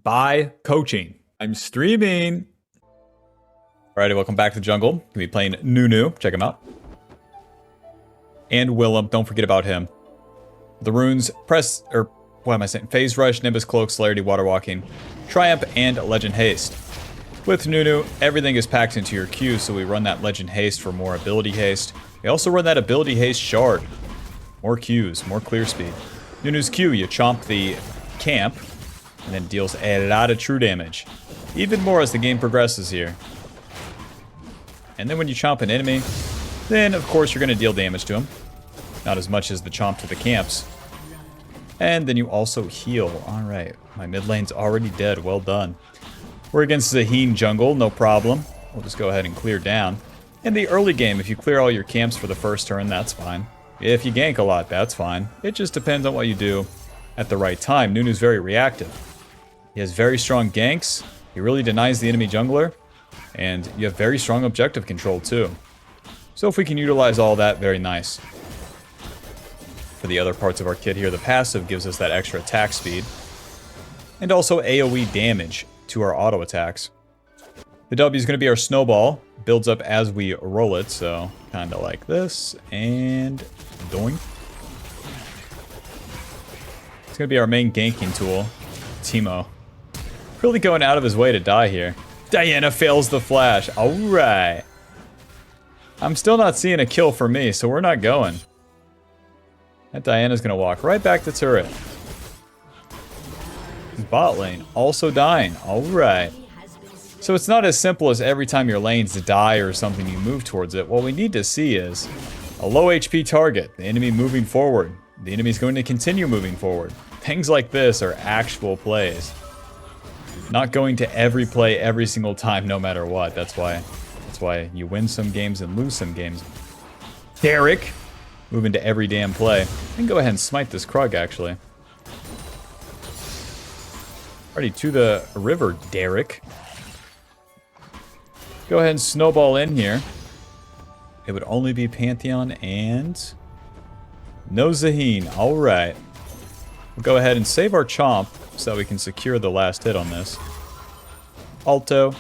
by coaching. I'm streaming. Alrighty, welcome back to the jungle. Gonna be playing Nunu. Check him out. And Willem, don't forget about him. The runes, what am I saying? Phase Rush, Nimbus Cloak, Celerity, Water Walking, Triumph, and Legend Haste. With Nunu, everything is packed into your Q, so we run that Legend Haste for more ability haste. We also run that ability haste shard. More Qs, more clear speed. Nunu's Q, you chomp the camp, and then deals a lot of true damage. Even more as the game progresses here. And then when you chomp an enemy, then of course you're going to deal damage to him. Not as much as the chomp to the camps. And then you also heal. Alright, my mid lane's already dead. Well done. We're against Zaheen jungle, no problem. We'll just go ahead and clear down. In the early game, if you clear all your camps for the first turn, that's fine. If you gank a lot, that's fine. It just depends on what you do at the right time. Nunu's very reactive. He has very strong ganks. He really denies the enemy jungler. And you have very strong objective control too. So if we can utilize all that, very nice. For the other parts of our kit here, the passive gives us that extra attack speed. And also AoE damage to our auto attacks. The W is going to be our snowball. Builds up as we roll it, so kind of like this. And doink. It's going to be our main ganking tool. Teemo. Really going out of his way to die here. Diana fails the flash. Alright. I'm still not seeing a kill for me, so we're not going. That Diana's going to walk right back to turret. Bot lane also dying. Alright. So it's not as simple as every time your lanes die or something you move towards it. What we need to see is a low HP target. The enemy moving forward. The enemy's going to continue moving forward. Things like this are actual plays. Not going to every play every single time no matter what. That's why you win some games and lose some games. Derek! Move into every damn play. And go ahead and smite this Krug, actually. Already to the river, Derek. Go ahead and snowball in here. It would only be Pantheon and no Zaheen. Alright. We'll go ahead and save our chomp so that we can secure the last hit on this. Alto.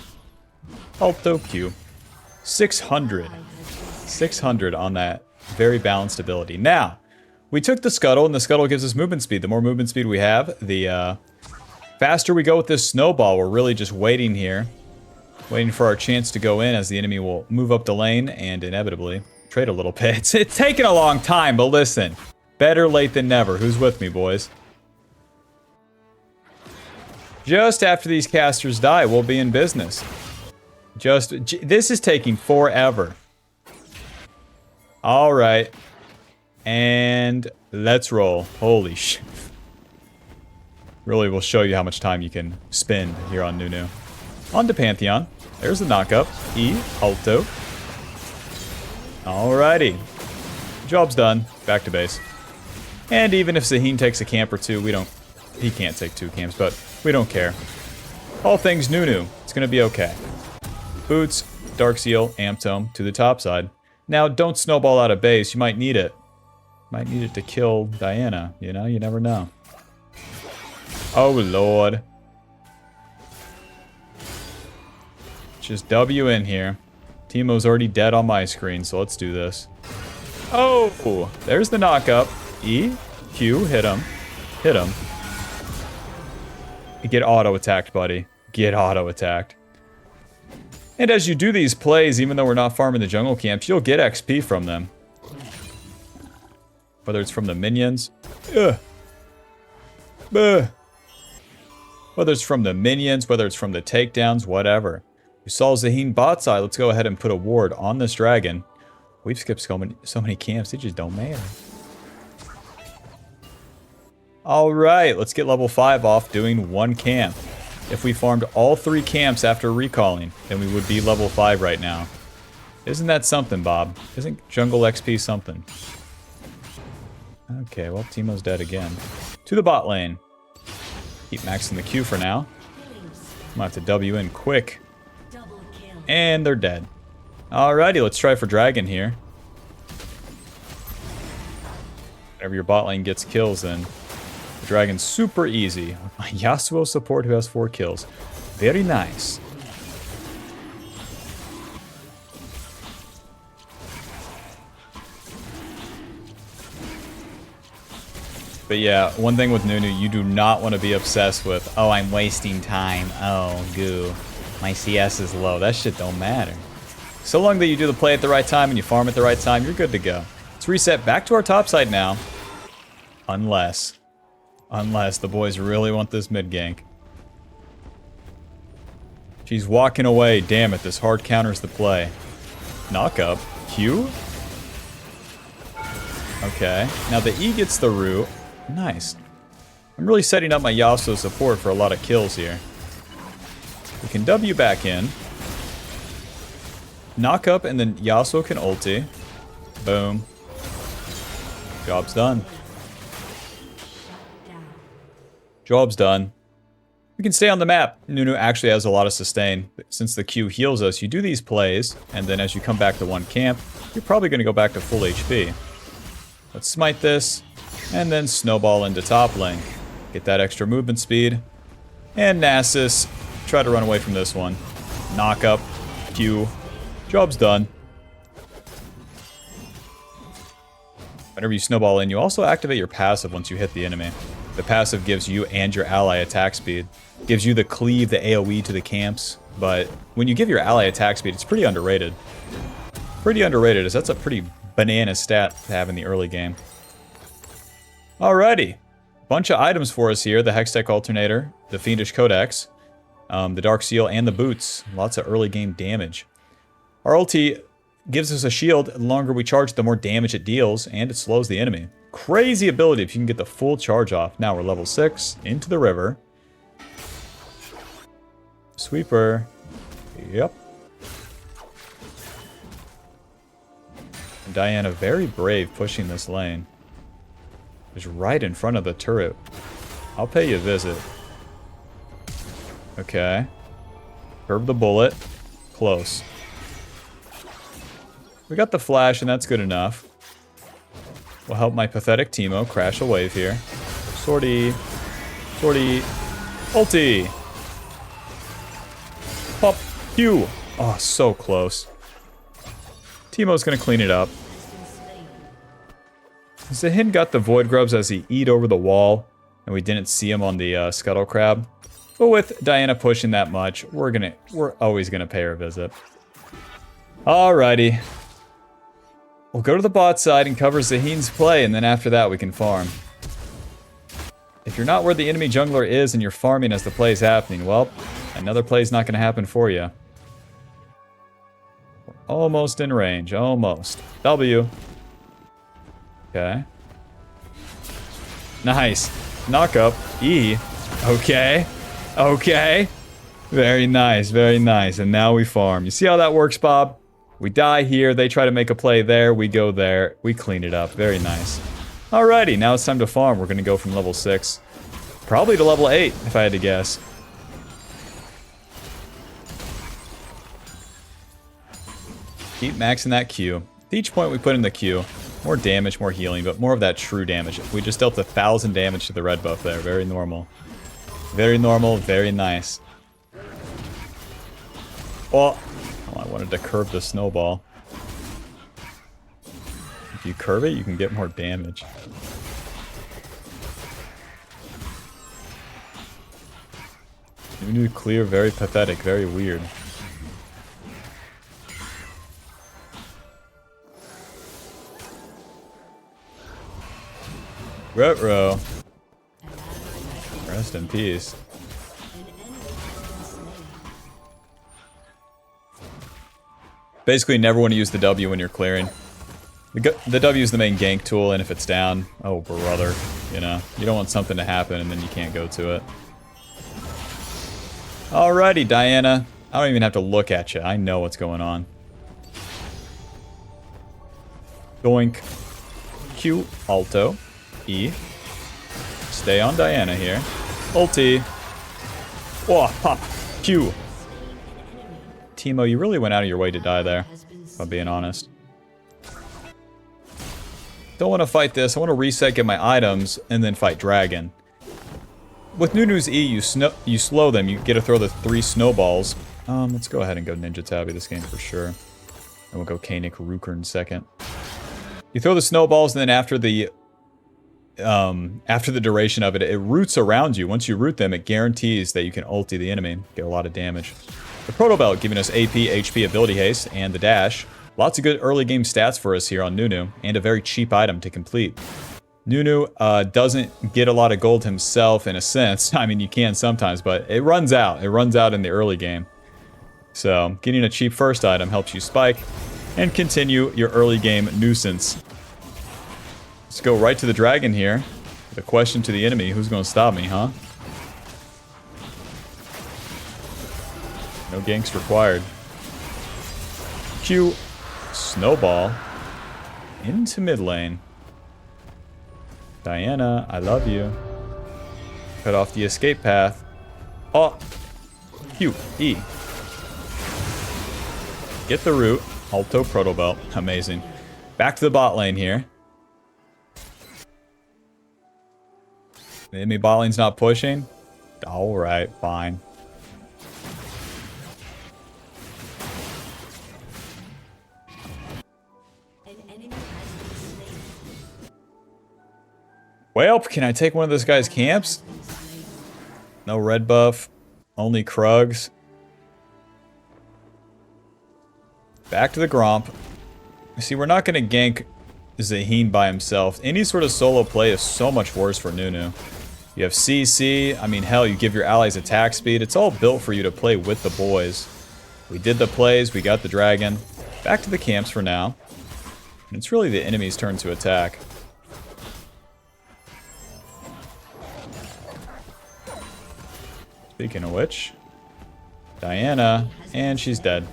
Alto Q. 600. 600 on that very balanced ability. Now, we took the Scuttle, and the Scuttle gives us movement speed. The more movement speed we have, the faster we go with this snowball. We're really just waiting here. Waiting for our chance to go in as the enemy will move up the lane and inevitably trade a little bit. It's taken a long time, but listen. Better late than never. Who's with me, boys? Just after these casters die, we'll be in business. This is taking forever. Alright. And let's roll. Holy shit. Really will show you how much time you can spend here on Nunu. On to Pantheon. There's the knockup. E. Alto. Alrighty. Job's done. Back to base. And even if Zaheen takes a camp or two, he can't take 2 camps, but we don't care. All things Nunu. It's gonna be okay. Boots, Dark Seal, Amp Tome to the top side. Now, don't snowball out of base. You might need it. Might need it to kill Diana. You know, you never know. Oh, Lord. Just W in here. Teemo's already dead on my screen, so let's do this. Oh, there's the knockup. E, Q, hit him. Hit him. Get auto-attacked, buddy. Get auto-attacked. And as you do these plays, even though we're not farming the jungle camps, you'll get XP from them. Whether it's from the minions. Whether it's from the minions, whether it's from the takedowns, whatever. We saw Zaheen bot side. Let's go ahead and put a ward on this dragon. We've skipped so many camps, they just don't matter. Alright, let's get level 5 off doing 1 camp. If we farmed all 3 camps after recalling, then we would be level 5 right now. Isn't that something, Bob? Isn't jungle XP something? Okay, well, Teemo's dead again. To the bot lane. Keep maxing the Q for now. Might have to W in quick. And they're dead. Alrighty, let's try for dragon here. Whenever your bot lane gets kills, then dragon super easy. My Yasuo support who has 4 kills. Very nice. But yeah, one thing with Nunu, you do not want to be obsessed with, oh, I'm wasting time. Oh, goo. My CS is low. That shit don't matter. So long that you do the play at the right time and you farm at the right time, you're good to go. Let's reset back to our top side now. Unless the boys really want this mid gank. She's walking away. Damn it, this hard counters the play. Knock up. Q? Okay. Now the E gets the root. Nice. I'm really setting up my Yasuo support for a lot of kills here. We can W back in. Knock up and then Yasuo can ulti. Boom. Job's done. Job's done. We can stay on the map. Nunu actually has a lot of sustain. Since the Q heals us, you do these plays, and then as you come back to one camp, you're probably going to go back to full HP. Let's smite this, and then snowball into top lane. Get that extra movement speed. And Nasus, try to run away from this one. Knock up, Q. Job's done. Whenever you snowball in, you also activate your passive once you hit the enemy. The passive gives you and your ally attack speed. Gives you the cleave, the AoE to the camps. But when you give your ally attack speed, it's pretty underrated. Pretty underrated, as that's a pretty banana stat to have in the early game. Alrighty. Bunch of items for us here. The Hextech Alternator, the Fiendish Codex, the Dark Seal, and the Boots. Lots of early game damage. Our ulti gives us a shield. The longer we charge, the more damage it deals, and it slows the enemy. Crazy ability if you can get the full charge off. Now we're level 6, into the river. Sweeper. Yep. Diana, very brave, pushing this lane. Just right in front of the turret. I'll pay you a visit. Okay. Curve the bullet. Close. We got the flash, and that's good enough. Will help my pathetic Teemo crash a wave here. Sortie. Sortie. Ulti. Pop. Q. Oh, so close. Teemo's gonna clean it up. Zahin got the Void Grubs as he eat over the wall, and we didn't see him on the Scuttle Crab. But with Diana pushing that much, we're always gonna pay her a visit. Alrighty. We'll go to the bot side and cover Zahin's play, and then after that we can farm. If you're not where the enemy jungler is and you're farming as the play is happening, well, another play's not gonna happen for you. We're almost in range, almost. W. Okay. Nice. Knock up. E. Okay. Okay. Very nice, very nice. And now we farm. You see how that works, Bob? We die here, they try to make a play there, we go there, we clean it up. Very nice. Alrighty, now it's time to farm. We're gonna go from level 6, probably to level 8, if I had to guess. Keep maxing that Q. At each point we put in the Q, more damage, more healing, but more of that true damage. We just dealt 1,000 damage to the red buff there. Very normal. Very normal, very nice. Oh, I wanted to curve the snowball. If you curve it, you can get more damage. Nunu clear, very pathetic, very weird. Retro. Rest in peace. Basically, never want to use the W when you're clearing. The W is the main gank tool, and if it's down, oh brother, you know, you don't want something to happen and then you can't go to it. Alrighty, Diana. I don't even have to look at you. I know what's going on. Doink. Q, Alto. E. Stay on Diana here. Ulti. Oh, pop. Q. Teemo, you really went out of your way to die there, if I'm being honest. Don't want to fight this. I want to reset, get my items, and then fight Dragon. with Nunu's E, you slow them. You get to throw the 3 snowballs. Let's go ahead and go Ninja Tabby this game for sure. And we'll go Kanik Ruker in second. You throw the snowballs, and then after the duration of it, it roots around you. Once you root them, it guarantees that you can ulti the enemy, get a lot of damage. The Proto Belt giving us AP, HP, Ability Haste, and the Dash. Lots of good early game stats for us here on Nunu, and a very cheap item to complete. Nunu doesn't get a lot of gold himself in a sense. I mean, you can sometimes, but it runs out. It runs out in the early game. So getting a cheap first item helps you spike and continue your early game nuisance. Let's go right to the dragon here. The question to the enemy, who's going to stop me, huh? No ganks required. Q, snowball, into mid lane. Diana, I love you. Cut off the escape path. Oh, Q, E. Get the root. Alto Proto Belt. Amazing. Back to the bot lane here. The enemy bot lane's not pushing. Alright, fine. Well, can I take one of this guy's camps? No red buff. Only Krugs. Back to the Gromp. See, we're not going to gank Zaheen by himself. Any sort of solo play is so much worse for Nunu. You have CC. I mean, hell, you give your allies attack speed. It's all built for you to play with the boys. We did the plays. We got the dragon. Back to the camps for now. And it's really the enemy's turn to attack. Speaking of which, Diana, and she's dead.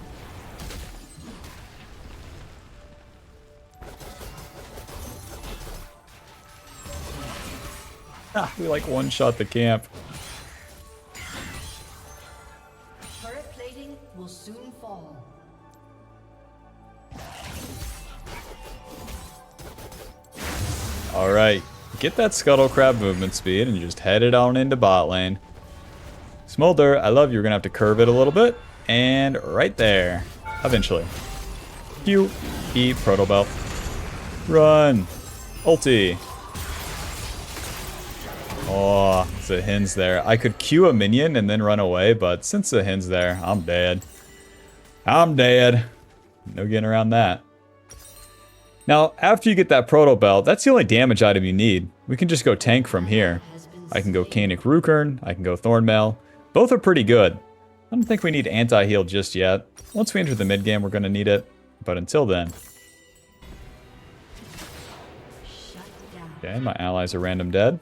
Ah, we like one-shot the camp. Turret plating will soon fall. All right, get that scuttle crab movement speed and just head it on into bot lane. Smolder, I love you. You're gonna have to curve it a little bit, and right there, eventually. Q, E, Proto Belt, run, ulti. Oh, Zahin's there. I could Q a minion and then run away, but since Zahin's there, I'm dead. I'm dead. No getting around that. Now, after you get that Proto Belt, that's the only damage item you need. We can just go tank from here. I can go Kanik Rukern, I can go Thornmail. Both are pretty good. I don't think we need anti-heal just yet. Once we enter the mid game, we're going to need it. But until then. Okay, my allies are random dead.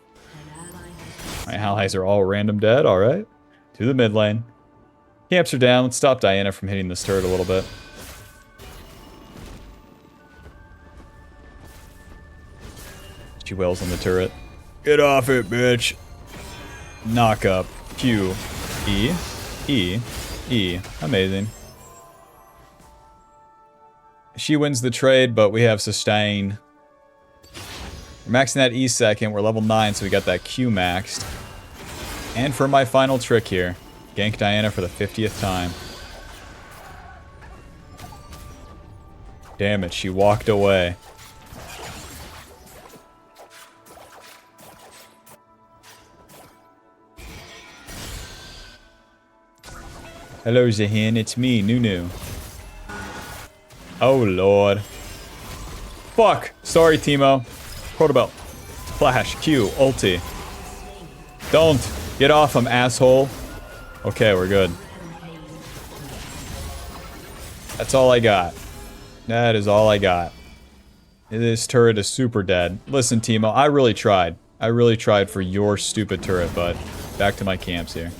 My allies are all random dead, alright. To the mid lane. Camps are down. Let's stop Diana from hitting this turret a little bit. She wails on the turret. Get off it, bitch. Knock up. Q. E. E. E. Amazing. She wins the trade, but we have sustain. We're maxing that E second. We're level 9, so we got that Q maxed. And for my final trick here, gank Diana for the 50th time. Damn it, she walked away. Hello, Zahin. It's me, Nunu. Oh, Lord. Fuck. Sorry, Teemo. Proto Belt. Flash. Q. Ulti. Don't. Get off him, asshole. Okay, we're good. That's all I got. That is all I got. This turret is super dead. Listen, Teemo, I really tried. I really tried for your stupid turret, but back to my camps here.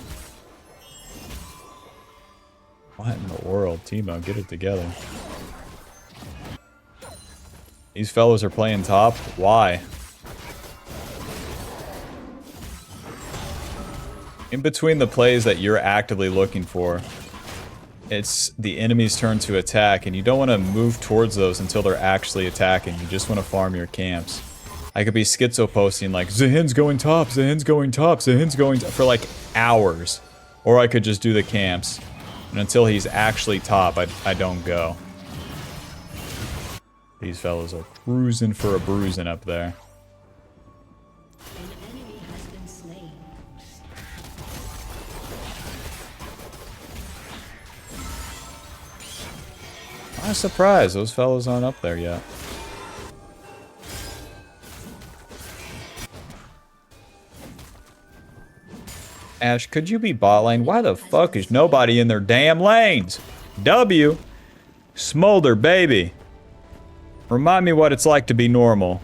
What in the world? Teemo, get it together. These fellows are playing top. Why? In between the plays that you're actively looking for, it's the enemy's turn to attack, and you don't want to move towards those until they're actually attacking. You just want to farm your camps. I could be schizo posting like, Zahin's going top, Zahin's going top, Zahin's going top, for like hours. Or I could just do the camps. And until he's actually top, I don't go. These fellows are cruising for a bruising up there. An enemy has been slain. I'm surprised those fellows aren't up there yet. Ash, could you be bot lane? Why the fuck is nobody in their damn lanes? W. Smolder, baby. Remind me what it's like to be normal.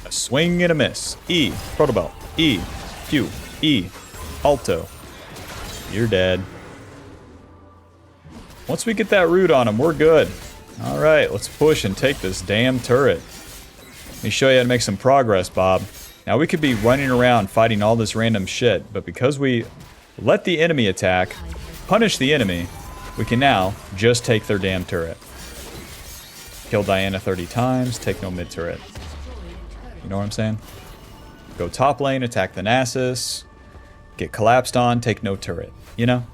A swing and a miss. E. Protobelt. E. Q. E. Alto. You're dead. Once we get that root on him, we're good. Alright, let's push and take this damn turret. Let me show you how to make some progress, Bob. Now, we could be running around fighting all this random shit, but because we let the enemy attack, punish the enemy, we can now just take their damn turret. Kill Diana 30 times, take no mid turret. You know what I'm saying? Go top lane, attack the Nasus, get collapsed on, take no turret. You know?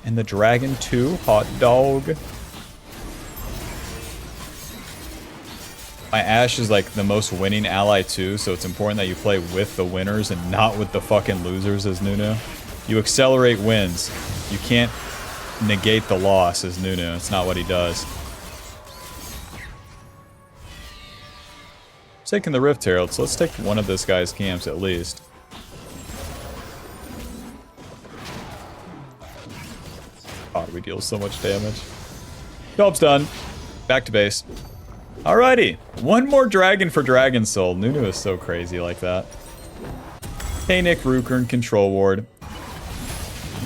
And the Dragon 2, hot dog. My Ashe is like the most winning ally too, so it's important that you play with the winners and not with the fucking losers as Nunu. You accelerate wins. You can't negate the loss as Nunu. It's not what he does. Taking the Rift Herald, so let's take one of this guy's camps at least. God, we deal so much damage. Job's done. Back to base. Alrighty, one more dragon for Dragon Soul. Nunu is so crazy like that. Hey Nick, Rukern, Control Ward.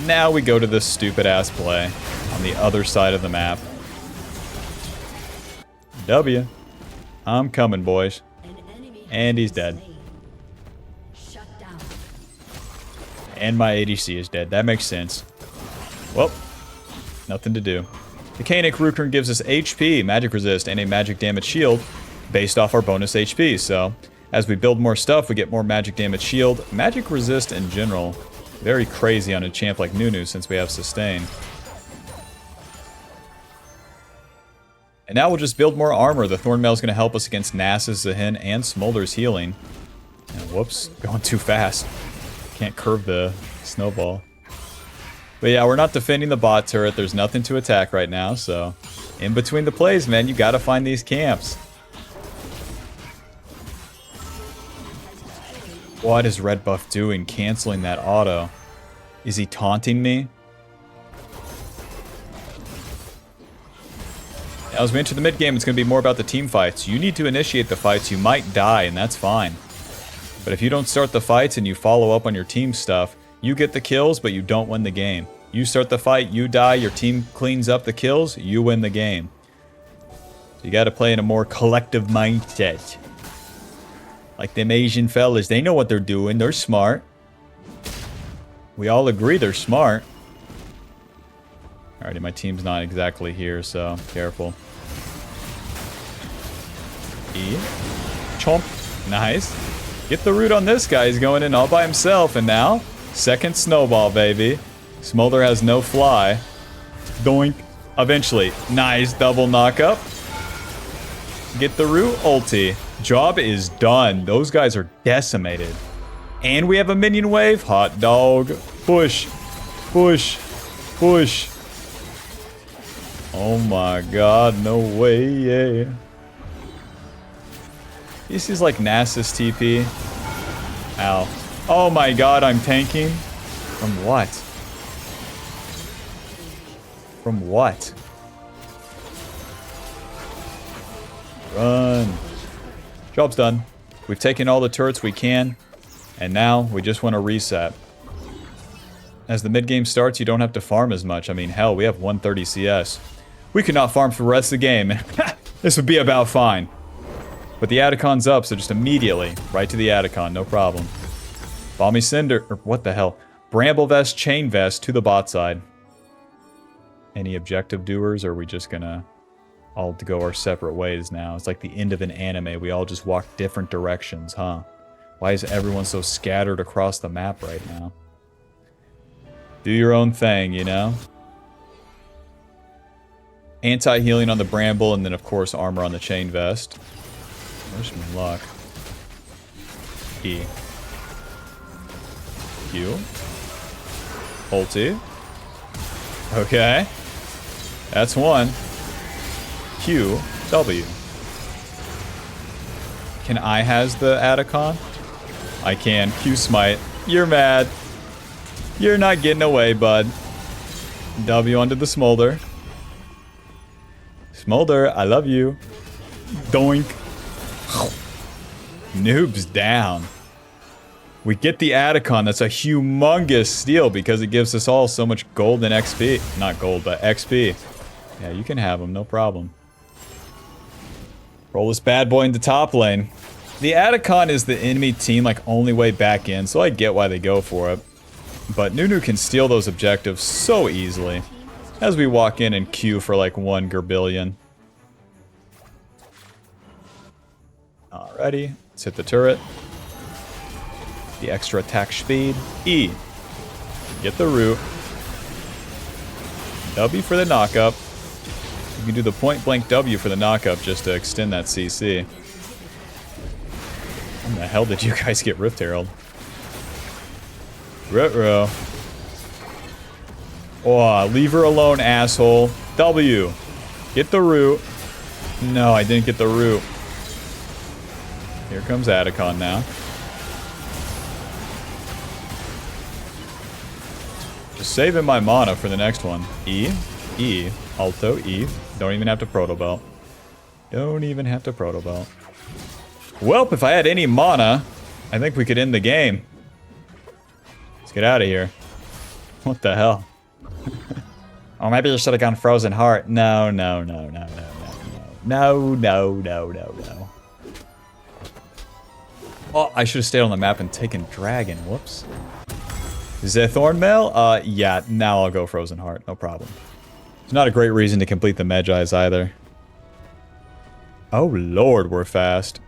Now we go to this stupid ass play on the other side of the map. W. I'm coming, boys. And he's dead. Shut down. And my ADC is dead. That makes sense. Well, nothing to do. The Kanik Rukern gives us HP, magic resist, and a magic damage shield based off our bonus HP. So, as we build more stuff, we get more magic damage shield. Magic resist in general, very crazy on a champ like Nunu since we have sustain. And now we'll just build more armor. The Thornmail is going to help us against Nasus, Zahin, and Smolder's healing. And whoops, going too fast. Can't curve the snowball. But yeah, we're not defending the bot turret. There's nothing to attack right now, so in between the plays, man, you gotta find these camps. What is Red Buff doing? Canceling that auto. Is he taunting me? As we enter the mid game, it's going to be more about the team fights. You need to initiate the fights. You might die, and that's fine. But if you don't start the fights and you follow up on your team stuff, you get the kills, but you don't win the game. You start the fight, you die, your team cleans up the kills, you win the game. So you got to play in a more collective mindset. Like them Asian fellas, they know what they're doing. They're smart. We all agree they're smart. Alrighty, my team's not exactly here, so careful. E. Chomp. Nice. Get the root on this guy. He's going in all by himself, and now, second snowball, baby. Smolder has no fly. Doink. Eventually. Nice double knockup. Get the root ulti. Job is done. Those guys are decimated. And we have a minion wave. Hot dog. Push. Push. Push. Oh my god, no way, yeah. This is like Nasus TP. Ow. Oh my god, I'm tanking? From what? From what? Run. Job's done. We've taken all the turrets we can, and now we just want to reset. As the mid game starts, you don't have to farm as much. I mean, hell, we have 130 CS. We could not farm for the rest of the game. This would be about fine. But the Atacon's up, so just immediately, right to the Atacon, no problem. Balmy Cinder, or what the hell? Bramble Vest, Chain Vest to the bot side. Any objective doers, or are we just gonna all to go our separate ways now. It's like the end of an anime. We all just walk different directions, huh? Why is everyone so scattered across the map right now? Do your own thing, you know? Anti-healing on the Bramble, and then of course armor on the Chain Vest. Wish me luck. E. Q. Ulti. Okay. That's one. Q. W. Can I has the Atacon? I can. Q Smite. You're mad. You're not getting away, bud. W onto the Smolder. Smolder, I love you. Doink. Noob's down. We get the Atacon. That's a humongous steal because it gives us all so much gold and XP. Not gold, but XP. Yeah, you can have them, no problem. Roll this bad boy into top lane. The Atacon is the enemy team like only way back in, so I get why they go for it. But Nunu can steal those objectives so easily. As we walk in and queue for like 1 Gerbillion. Alrighty, let's hit the turret. The extra attack speed. E. Get the root. W for the knockup. You can do the point blank W for the knockup just to extend that CC. When the hell did you guys get Rift Herald? Ruh-roh. Oh, leave her alone, asshole. W. Get the root. No, I didn't get the root. Here comes Atacon now. Just saving my mana for the next one. E. E. Alto. E. Don't even have to Proto Belt. Don't even have to Proto Belt. Welp, if I had any mana, I think we could end the game. Let's get out of here. What the hell? Oh, maybe you should have gone Frozen Heart. No, no, no, no, no, no, no, no, no, no, no. Oh, I should have stayed on the map and taken Dragon. Whoops. Zethorn Mail? Yeah, now I'll go Frozen Heart. No problem. It's not a great reason to complete the Medjais either. Oh, Lord, we're fast.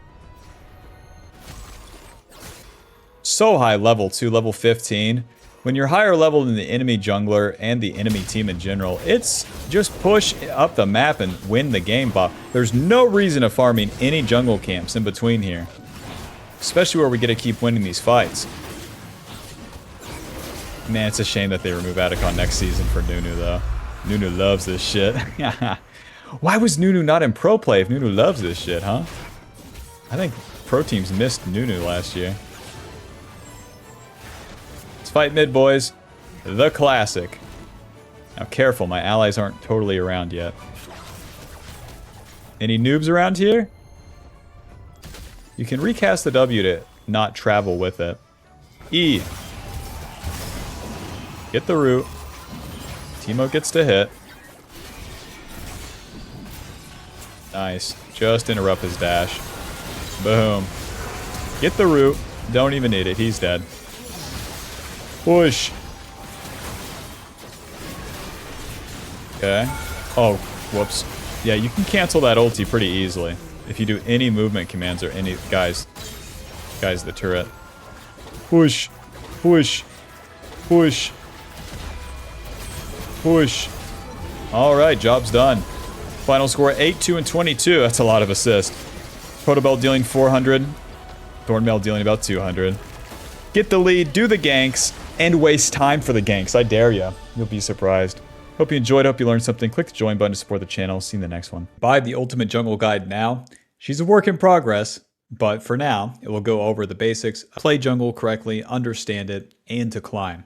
So high level, too. Level 15. When you're higher level than the enemy jungler and the enemy team in general, it's just push up the map and win the game, Bob. There's no reason of farming any jungle camps in between here. Especially where we get to keep winning these fights. Man, it's a shame that they remove Atacon next season for Nunu, though. Nunu loves this shit. Why was Nunu not in pro play if Nunu loves this shit, huh? I think pro teams missed Nunu last year. Let's fight mid, boys. The classic. Now, careful. My allies aren't totally around yet. Any noobs around here? You can recast the W to not travel with it. E. Get the root. Teemo gets to hit. Nice. Just interrupt his dash. Boom. Get the root. Don't even need it. He's dead. Push. Okay. Oh, whoops. Yeah, you can cancel that ulti pretty easily. If you do any movement commands or any... Guys, the turret. Push. Push. Push. Push. Alright, job's done. Final score 8-2 and 22. That's a lot of assist. Protobelt dealing 400. Thornmail dealing about 200. Get the lead, do the ganks, and waste time for the ganks. I dare ya. You'll be surprised. Hope you enjoyed, hope you learned something. Click the join button to support the channel. See you in the next one. Buy the Ultimate Jungle Guide now. She's a work in progress, but for now, it will go over the basics, play jungle correctly, understand it, and to climb.